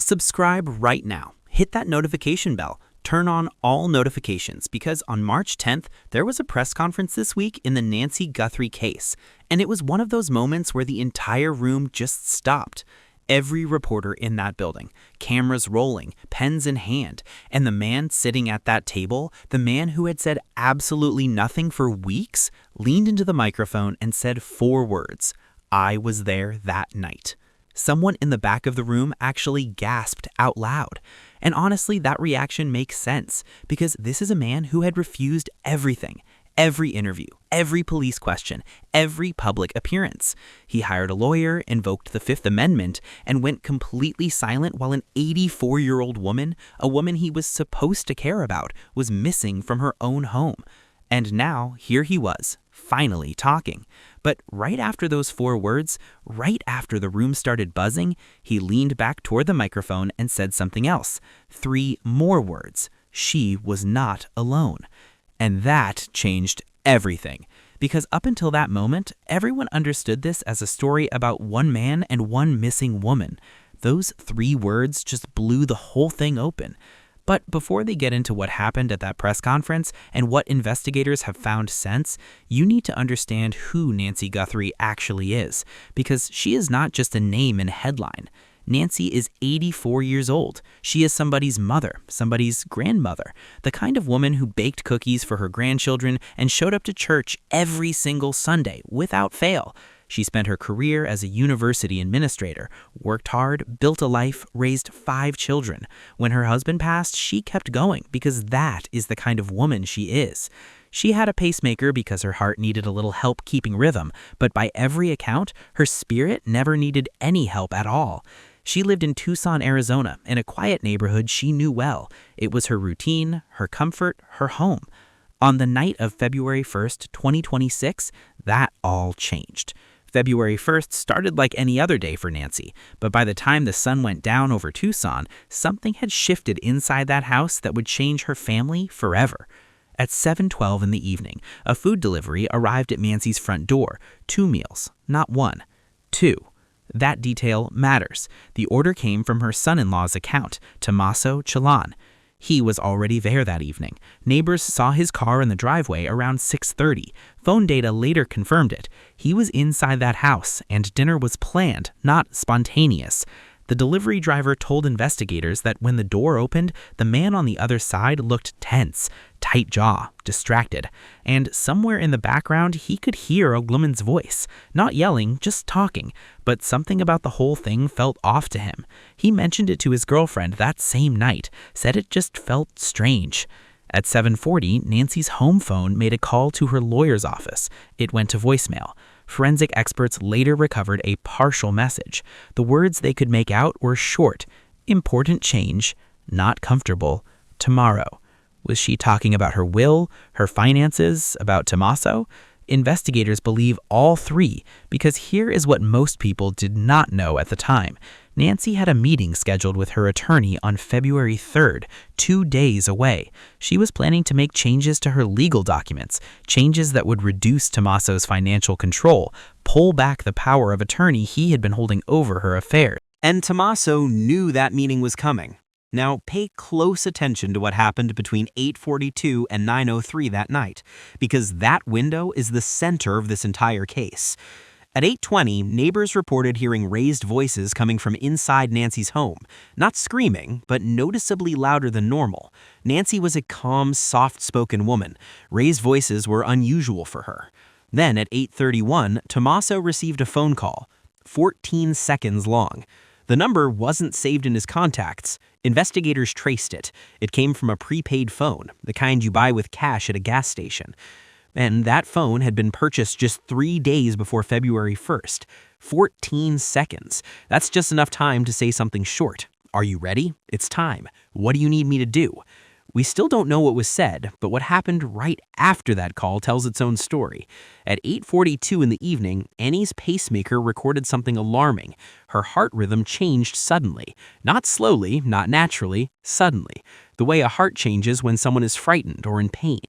Subscribe right now. Hit that notification bell. Turn on all notifications because on March 10th, there was a press conference this week in the Nancy Guthrie case, and it was one of those moments where the entire room just stopped. Every reporter in that building, cameras rolling, pens in hand, and the man sitting at that table, the man who had said absolutely nothing for weeks, leaned into the microphone and said 4 words, "I was there that night." Someone in the back of the room actually gasped out loud. And honestly, that reaction makes sense because this is a man who had refused everything. Every interview, every police question, every public appearance. He hired a lawyer, invoked the Fifth Amendment, and went completely silent while an 84-year-old woman, a woman he was supposed to care about, was missing from her own home. And now, here he was, finally talking. But right after those 4 words, right after the room started buzzing, he leaned back toward the microphone and said something else. 3 more words. She was not alone. And that changed everything. Because up until that moment, everyone understood this as a story about one man and one missing woman. Those 3 words just blew the whole thing open. But before they get into what happened at that press conference and what investigators have found since, you need to understand who Nancy Guthrie actually is, because she is not just a name in a headline. Nancy is 84 years old. She is somebody's mother, somebody's grandmother, the kind of woman who baked cookies for her grandchildren and showed up to church every single Sunday without fail. She spent her career as a university administrator, worked hard, built a life, raised 5 children. When her husband passed, she kept going because that is the kind of woman she is. She had a pacemaker because her heart needed a little help keeping rhythm, but by every account, her spirit never needed any help at all. She lived in Tucson, Arizona, in a quiet neighborhood she knew well. It was her routine, her comfort, her home. On the night of February 1st, 2026, that all changed. February 1st started like any other day for Nancy, but by the time the sun went down over Tucson, something had shifted inside that house that would change her family forever. At 7:12 in the evening, a food delivery arrived at Nancy's front door. 2 meals, not 1. 2. That detail matters. The order came from her son-in-law's account, Tommaso Chalan. He was already there that evening. Neighbors saw his car in the driveway around 6:30. Phone data later confirmed it. He was inside that house, and dinner was planned, not spontaneous. The delivery driver told investigators that when the door opened, the man on the other side looked tense, tight jaw, distracted. And somewhere in the background, he could hear a woman's voice. Not yelling, just talking. But something about the whole thing felt off to him. He mentioned it to his girlfriend that same night, said it just felt strange. At 7:40, Nancy's home phone made a call to her lawyer's office. It went to voicemail. Forensic experts later recovered a partial message. The words they could make out were short. Important change, not comfortable, tomorrow. Was she talking about her will, her finances, about Tommaso? Investigators believe all 3 because here is what most people did not know at the time. Nancy had a meeting scheduled with her attorney on February 3rd, 2 days away. She was planning to make changes to her legal documents, changes that would reduce Tommaso's financial control, pull back the power of attorney he had been holding over her affairs. And Tommaso knew that meeting was coming. Now, pay close attention to what happened between 8:42 and 9:03 that night, because that window is the center of this entire case. At 8:20, neighbors reported hearing raised voices coming from inside Nancy's home. Not screaming, but noticeably louder than normal. Nancy was a calm, soft-spoken woman. Raised voices were unusual for her. Then at 8:31, Tommaso received a phone call, 14 seconds long. The number wasn't saved in his contacts. Investigators traced it. It came from a prepaid phone, the kind you buy with cash at a gas station. And that phone had been purchased just 3 days before February 1st. 14 seconds. That's just enough time to say something short. Are you ready? It's time. What do you need me to do? We still don't know what was said, but what happened right after that call tells its own story. At 8:42 in the evening, Annie's pacemaker recorded something alarming. Her heart rhythm changed suddenly. Not slowly, not naturally, suddenly. The way a heart changes when someone is frightened or in pain.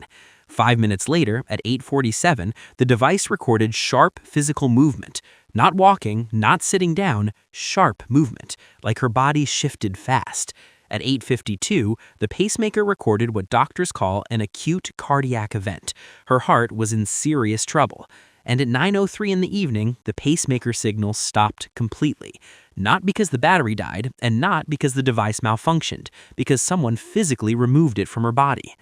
5 minutes later, at 8:47, the device recorded sharp physical movement. Not walking, not sitting down, sharp movement, like her body shifted fast. At 8:52, the pacemaker recorded what doctors call an acute cardiac event. Her heart was in serious trouble. And at 9:03 in the evening, the pacemaker signal stopped completely. Not because the battery died, and not because the device malfunctioned, because someone physically removed it from her body.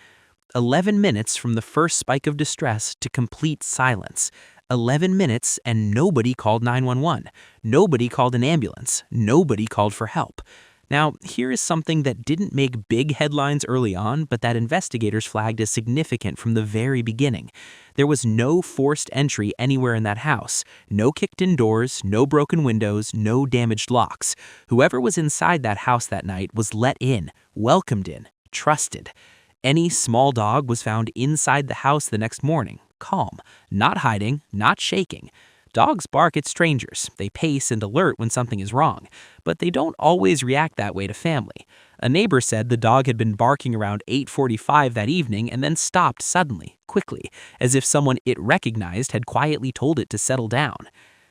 11 minutes from the first spike of distress to complete silence. 11 minutes and nobody called 911. Nobody called an ambulance. Nobody called for help. Now, here is something that didn't make big headlines early on, but that investigators flagged as significant from the very beginning. There was no forced entry anywhere in that house. No kicked-in doors, no broken windows, no damaged locks. Whoever was inside that house that night was let in, welcomed in, trusted. Any small dog was found inside the house the next morning, calm, not hiding, not shaking. Dogs bark at strangers, they pace and alert when something is wrong, but they don't always react that way to family. A neighbor said the dog had been barking around 8:45 that evening and then stopped suddenly, quickly, as if someone it recognized had quietly told it to settle down.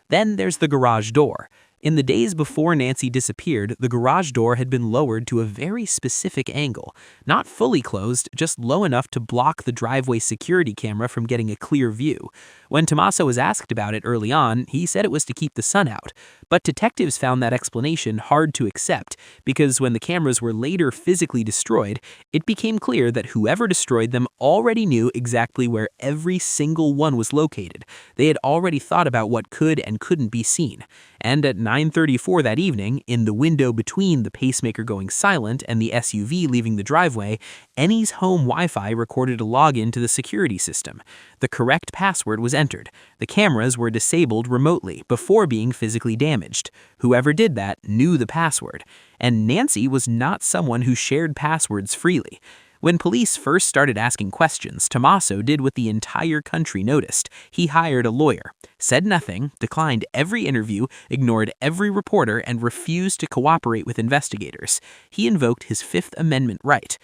Then there's the garage door. In the days before Nancy disappeared, the garage door had been lowered to a very specific angle. Not fully closed, just low enough to block the driveway security camera from getting a clear view. When Tommaso was asked about it early on, he said it was to keep the sun out. But detectives found that explanation hard to accept, because when the cameras were later physically destroyed, it became clear that whoever destroyed them already knew exactly where every single one was located. They had already thought about what could and couldn't be seen. And at 9:34 that evening, in the window between the pacemaker going silent and the SUV leaving the driveway, Annie's home Wi-Fi recorded a login to the security system. The correct password was entered. The cameras were disabled remotely before being physically damaged. Whoever did that knew the password. And Nancy was not someone who shared passwords freely. When police first started asking questions, Tommaso did what the entire country noticed. He hired a lawyer, said nothing, declined every interview, ignored every reporter, and refused to cooperate with investigators. He invoked his Fifth Amendment right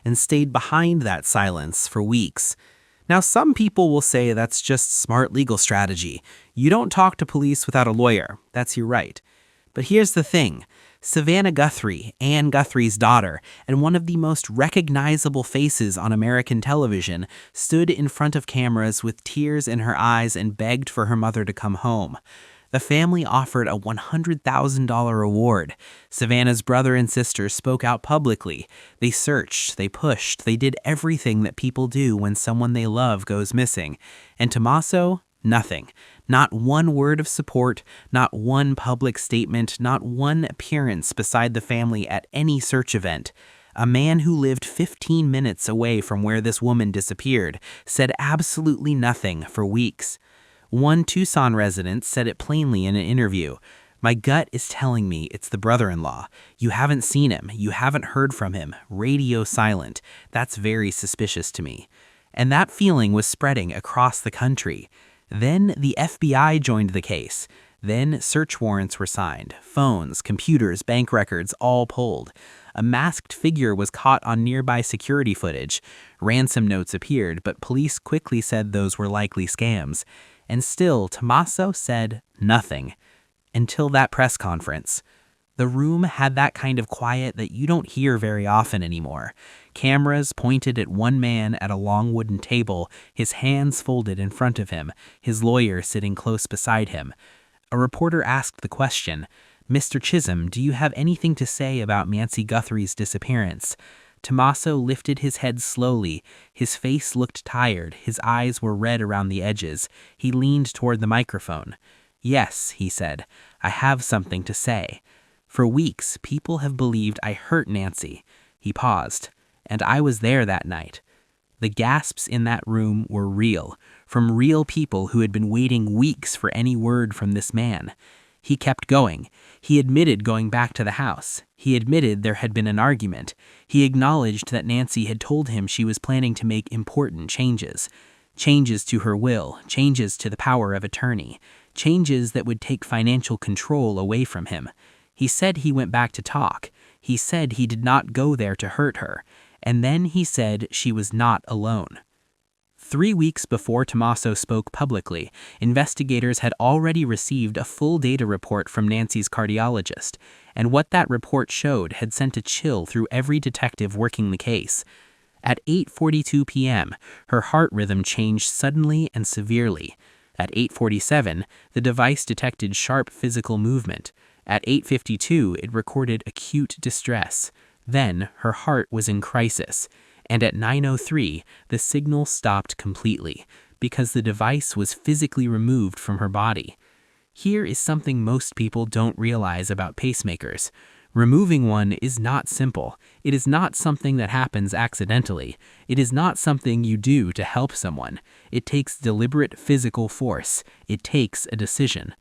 and stayed behind that silence for weeks. Now, some people will say that's just smart legal strategy. You don't talk to police without a lawyer. That's your right. But here's the thing. Savannah Guthrie, Ann Guthrie's daughter, and one of the most recognizable faces on American television, stood in front of cameras with tears in her eyes and begged for her mother to come home. The family offered a $100,000 reward. Savannah's brother and sister spoke out publicly. They searched, they pushed, they did everything that people do when someone they love goes missing. And Tommaso? Nothing. Not one word of support, not one public statement, not one appearance beside the family at any search event. A man who lived 15 minutes away from where this woman disappeared said absolutely nothing for weeks. One Tucson resident said it plainly in an interview. "My gut is telling me it's the brother-in-law. You haven't seen him. You haven't heard from him. Radio silent. That's very suspicious to me." And that feeling was spreading across the country. Then the FBI joined the case. Then search warrants were signed. Phones, computers, bank records, all pulled. A masked figure was caught on nearby security footage. Ransom notes appeared, but police quickly said those were likely scams. And still, Tommaso said nothing. Until that press conference. The room had that kind of quiet that you don't hear very often anymore. Cameras pointed at one man at a long wooden table, his hands folded in front of him, his lawyer sitting close beside him. A reporter asked the question, "Mr. Chisholm, do you have anything to say about Nancy Guthrie's disappearance?" Tommaso lifted his head slowly. His face looked tired. His eyes were red around the edges. He leaned toward the microphone. "Yes," he said, "I have something to say. For weeks, people have believed I hurt Nancy." He paused. "And I was there that night." The gasps in that room were real, from real people who had been waiting weeks for any word from this man. He kept going. He admitted going back to the house. He admitted there had been an argument. He acknowledged that Nancy had told him she was planning to make important changes. Changes to her will, changes to the power of attorney, changes that would take financial control away from him. He said he went back to talk. He said he did not go there to hurt her. And then he said she was not alone. 3 weeks before Tommaso spoke publicly, investigators had already received a full data report from Nancy's cardiologist, and what that report showed had sent a chill through every detective working the case. At 8:42 p.m., her heart rhythm changed suddenly and severely. At 8:47, the device detected sharp physical movement. At 8:52, it recorded acute distress. Then, her heart was in crisis. And at 9:03, the signal stopped completely, because the device was physically removed from her body. Here is something most people don't realize about pacemakers. Removing one is not simple. It is not something that happens accidentally. It is not something you do to help someone. It takes deliberate physical force. It takes a decision.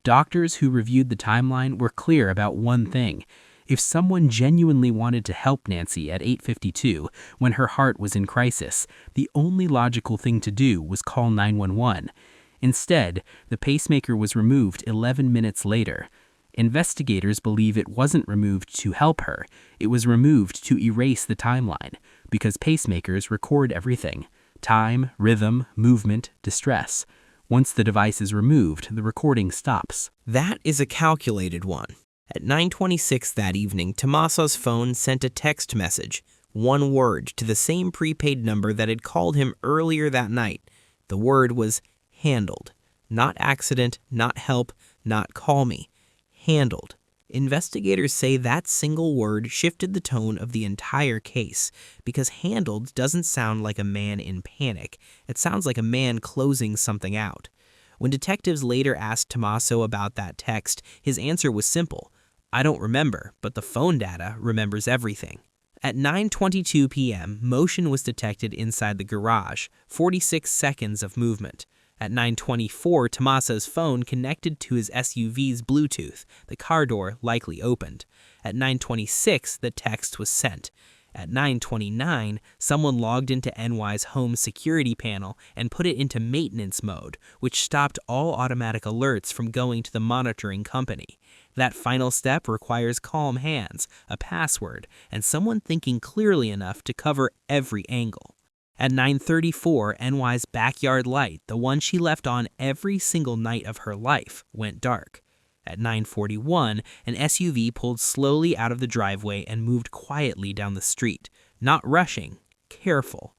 Doctors who reviewed the timeline were clear about one thing. If someone genuinely wanted to help Nancy at 8:52 when her heart was in crisis, the only logical thing to do was call 911. Instead, the pacemaker was removed 11 minutes later. Investigators believe it wasn't removed to help her. It was removed to erase the timeline, because pacemakers record everything: time, rhythm, movement, distress. Once the device is removed, the recording stops. That is a calculated one. At 9:26 that evening, Tommaso's phone sent a text message, one word, to the same prepaid number that had called him earlier that night. The word was handled. Not accident, not help, not call me. Handled. Investigators say that single word shifted the tone of the entire case, because handled doesn't sound like a man in panic. It sounds like a man closing something out. When detectives later asked Tommaso about that text, his answer was simple: I don't remember, but the phone data remembers everything. At 9:22 p.m., motion was detected inside the garage, 46 seconds of movement. At 9:24, Tommaso's phone connected to his SUV's Bluetooth. The car door likely opened. At 9:26, the text was sent. At 9:29, someone logged into NY's home security panel and put it into maintenance mode, which stopped all automatic alerts from going to the monitoring company. That final step requires calm hands, a password, and someone thinking clearly enough to cover every angle. At 9:34, NY's backyard light, the one she left on every single night of her life, went dark. At 9:41, an SUV pulled slowly out of the driveway and moved quietly down the street, not rushing, careful.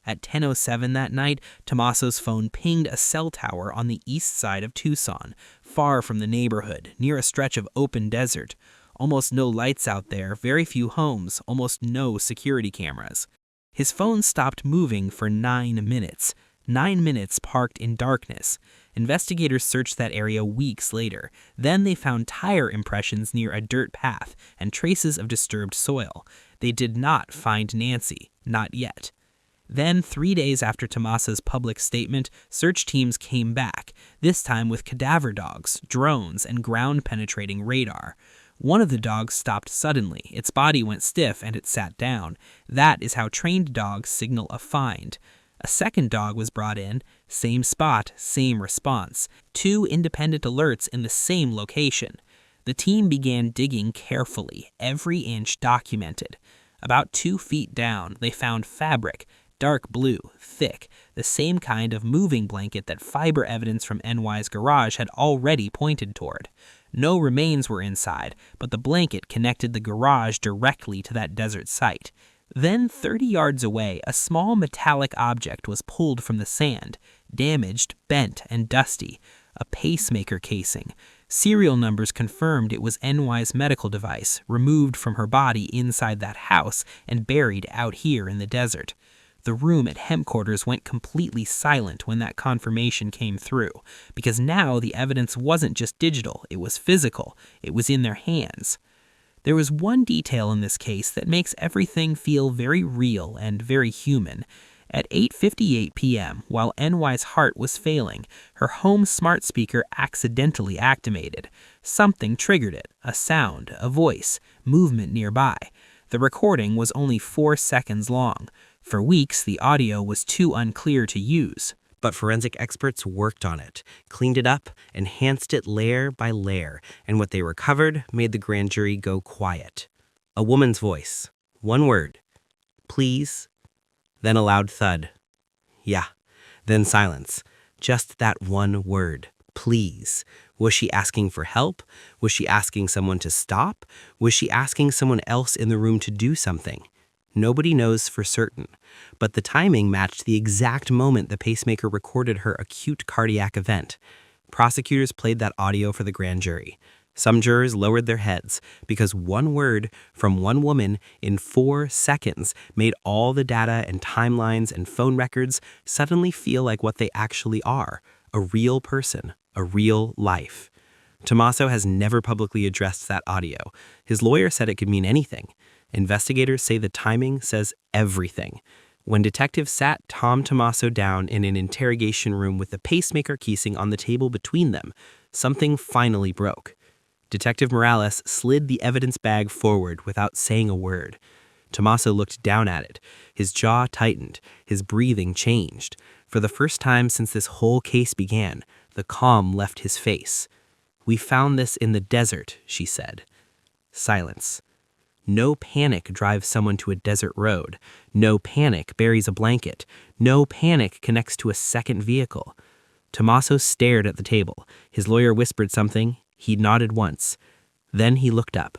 At 10:07 that night, Tommaso's phone pinged a cell tower on the east side of Tucson, far from the neighborhood, near a stretch of open desert. Almost no lights out there, very few homes, almost no security cameras. His phone stopped moving for 9 minutes. 9 minutes parked in darkness. Investigators searched that area weeks later. Then they found tire impressions near a dirt path and traces of disturbed soil. They did not find Nancy, not yet. Then, 3 days after Tommaso's public statement, search teams came back, this time with cadaver dogs, drones, and ground-penetrating radar. One of the dogs stopped suddenly. Its body went stiff and it sat down. That is how trained dogs signal a find. A second dog was brought in, same spot, same response. 2 independent alerts in the same location. The team began digging carefully, every inch documented. About 2 feet down, they found fabric, dark blue, thick, the same kind of moving blanket that fiber evidence from NY's garage had already pointed toward. No remains were inside, but the blanket connected the garage directly to that desert site. Then, 30 yards away, a small metallic object was pulled from the sand, damaged, bent, and dusty. A pacemaker casing. Serial numbers confirmed it was NY's medical device, removed from her body inside that house and buried out here in the desert. The room at headquarters went completely silent when that confirmation came through, because now the evidence wasn't just digital, it was physical, it was in their hands. There was one detail in this case that makes everything feel very real and very human. At 8:58 p.m., while NY's heart was failing, her home smart speaker accidentally activated. Something triggered it, a sound, a voice, movement nearby. The recording was only 4 seconds long. For weeks, the audio was too unclear to use. But forensic experts worked on it, cleaned it up, enhanced it layer by layer, and what they recovered made the grand jury go quiet. A woman's voice. One word. Please. Then a loud thud. Yeah, Then silence. Just that one word. Please. Was she asking for help? Was she asking someone to stop? Was she asking someone else in the room to do something? Nobody knows for certain, but the timing matched the exact moment the pacemaker recorded her acute cardiac event. Prosecutors played that audio for the grand jury. Some jurors lowered their heads because one word from one woman in 4 seconds made all the data and timelines and phone records suddenly feel like what they actually are, a real person, a real life. Tommaso has never publicly addressed that audio. His lawyer said it could mean anything. Investigators say the timing says everything. When detectives sat Tom Tommaso down in an interrogation room with the pacemaker casing on the table between them, something finally broke. Detective Morales slid the evidence bag forward without saying a word. Tommaso looked down at it. His jaw tightened. His breathing changed. For the first time since this whole case began, the calm left his face. "We found this in the desert," she said. Silence. No panic drives someone to a desert road. No panic buries a blanket. No panic connects to a second vehicle. Tommaso stared at the table. His lawyer whispered something. He nodded once. Then he looked up.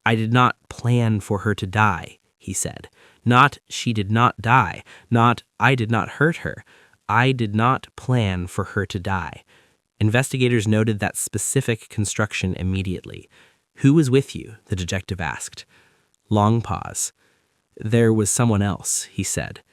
"I did not plan for her to die," he said. Not "she did not die," not "I did not hurt her." I did not plan for her to die. Investigators noted that specific construction immediately. "Who was with you?" the detective asked. Long pause. "There was someone else," he said.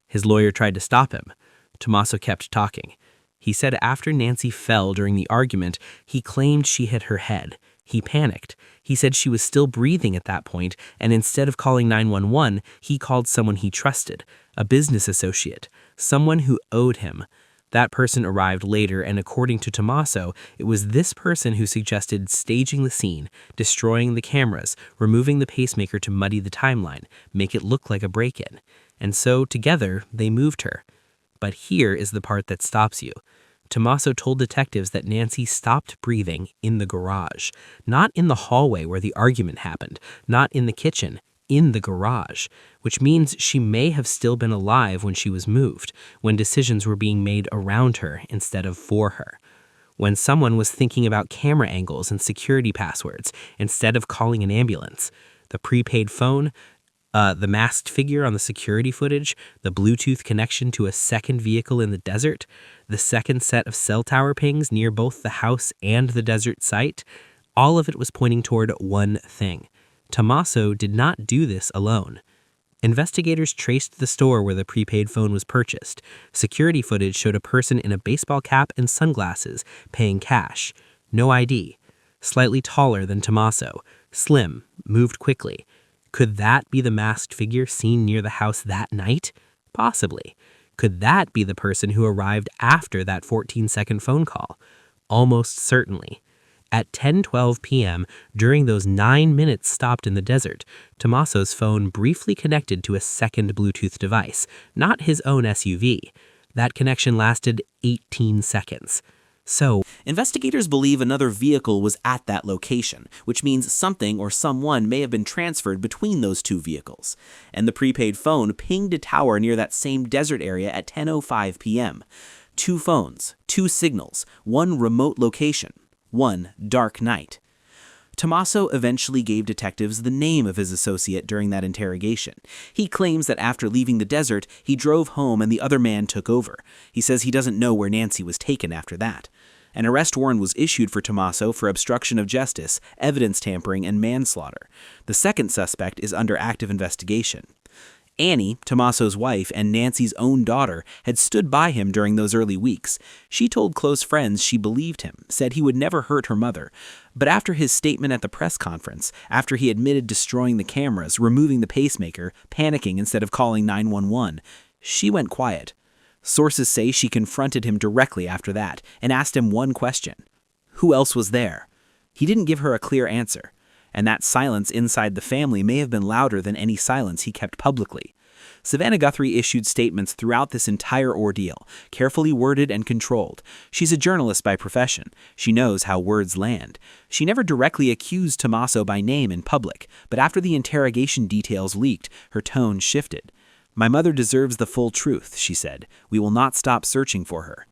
His lawyer tried to stop him. Tommaso kept talking. He said after Nancy fell during the argument, he claimed she hit her head. He panicked. He said she was still breathing at that point, and instead of calling 911, he called someone he trusted, a business associate, someone who owed him. That person arrived later, and according to Tommaso, it was this person who suggested staging the scene, destroying the cameras, removing the pacemaker to muddy the timeline, make it look like a break-in. And so, together, they moved her. But here is the part that stops you. Tommaso told detectives that Nancy stopped breathing in the garage, not in the hallway where the argument happened, not in the kitchen, in the garage, which means she may have still been alive when she was moved, when decisions were being made around her instead of for her. When someone was thinking about camera angles and security passwords instead of calling an ambulance. The prepaid phone, the masked figure on the security footage, the Bluetooth connection to a second vehicle in the desert, the second set of cell tower pings near both the house and the desert site, all of it was pointing toward one thing. Tommaso did not do this alone. Investigators traced the store where the prepaid phone was purchased. Security footage showed a person in a baseball cap and sunglasses paying cash. No ID. Slightly taller than Tommaso. Slim. Moved quickly. Could that be the masked figure seen near the house that night? Possibly. Could that be the person who arrived after that 14-second phone call? Almost certainly. At 10:12 p.m., during those 9 minutes stopped in the desert, Tommaso's phone briefly connected to a second Bluetooth device, not his own SUV. That connection lasted 18 seconds. So, investigators believe another vehicle was at that location, which means something or someone may have been transferred between those two vehicles. And the prepaid phone pinged a tower near that same desert area at 10:05 p.m. 2 phones, 2 signals, 1 remote location. 1 dark night. Tommaso eventually gave detectives the name of his associate during that interrogation. He claims that after leaving the desert, he drove home and the other man took over. He says he doesn't know where Nancy was taken after that. An arrest warrant was issued for Tommaso for obstruction of justice, evidence tampering, and manslaughter. The second suspect is under active investigation. Annie, Tommaso's wife and Nancy's own daughter, had stood by him during those early weeks. She told close friends she believed him, said he would never hurt her mother. But after his statement at the press conference, after he admitted destroying the cameras, removing the pacemaker, panicking instead of calling 911, she went quiet. Sources say she confronted him directly after that and asked him one question. Who else was there? He didn't give her a clear answer. And that silence inside the family may have been louder than any silence he kept publicly. Savannah Guthrie issued statements throughout this entire ordeal, carefully worded and controlled. She's a journalist by profession. She knows how words land. She never directly accused Tommaso by name in public, but after the interrogation details leaked, her tone shifted. "My mother deserves the full truth," she said. "We will not stop searching for her."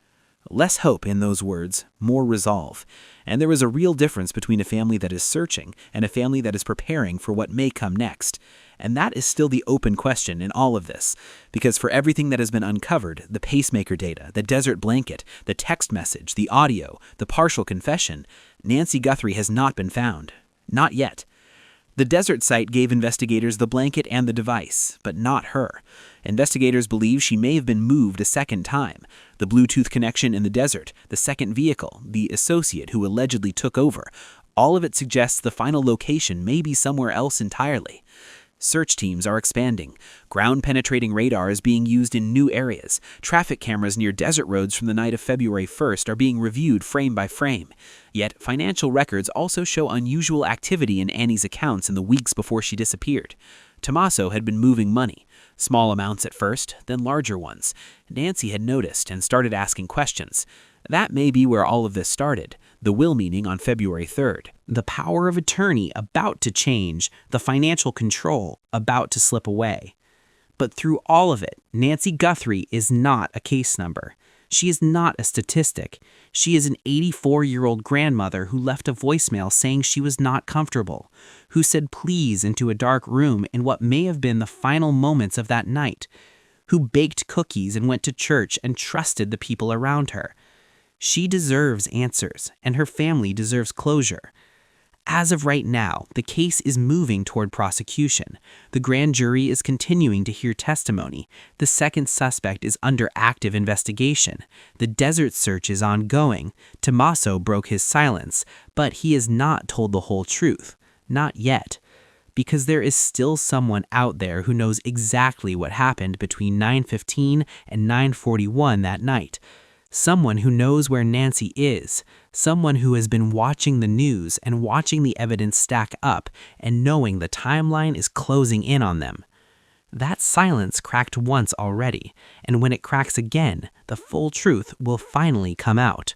Less hope in those words, more resolve. And there is a real difference between a family that is searching and a family that is preparing for what may come next. And that is still the open question in all of this, because for everything that has been uncovered, the pacemaker data, the desert blanket, the text message, the audio, the partial confession, Nancy Guthrie has not been found. Not yet. The desert site gave investigators the blanket and the device, but not her. Investigators believe she may have been moved a second time. The Bluetooth connection in the desert, the second vehicle, the associate who allegedly took over, all of it suggests the final location may be somewhere else entirely. Search teams are expanding. Ground-penetrating radar is being used in new areas. Traffic cameras near desert roads from the night of February 1st are being reviewed frame by frame. Yet, financial records also show unusual activity in Annie's accounts in the weeks before she disappeared. Tommaso had been moving money. Small amounts at first, then larger ones. Nancy had noticed and started asking questions. That may be where all of this started, the will meeting on February 3rd. The power of attorney about to change, the financial control about to slip away. But through all of it, Nancy Guthrie is not a case number. She is not a statistic. She is an 84-year-old grandmother who left a voicemail saying she was not comfortable, who said please into a dark room in what may have been the final moments of that night, who baked cookies and went to church and trusted the people around her. She deserves answers, and her family deserves closure. As of right now, the case is moving toward prosecution. The grand jury is continuing to hear testimony. The second suspect is under active investigation. The desert search is ongoing. Tommaso broke his silence, but he has not told the whole truth. Not yet. Because there is still someone out there who knows exactly what happened between 9:15 and 9:41 that night. Someone who knows where Nancy is, someone who has been watching the news and watching the evidence stack up and knowing the timeline is closing in on them. That silence cracked once already, and when it cracks again, the full truth will finally come out.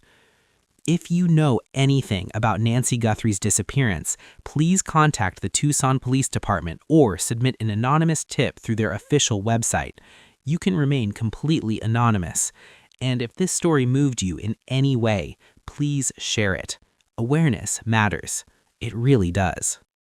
If you know anything about Nancy Guthrie's disappearance, please contact the Tucson Police Department or submit an anonymous tip through their official website. You can remain completely anonymous. And if this story moved you in any way, please share it. Awareness matters. It really does.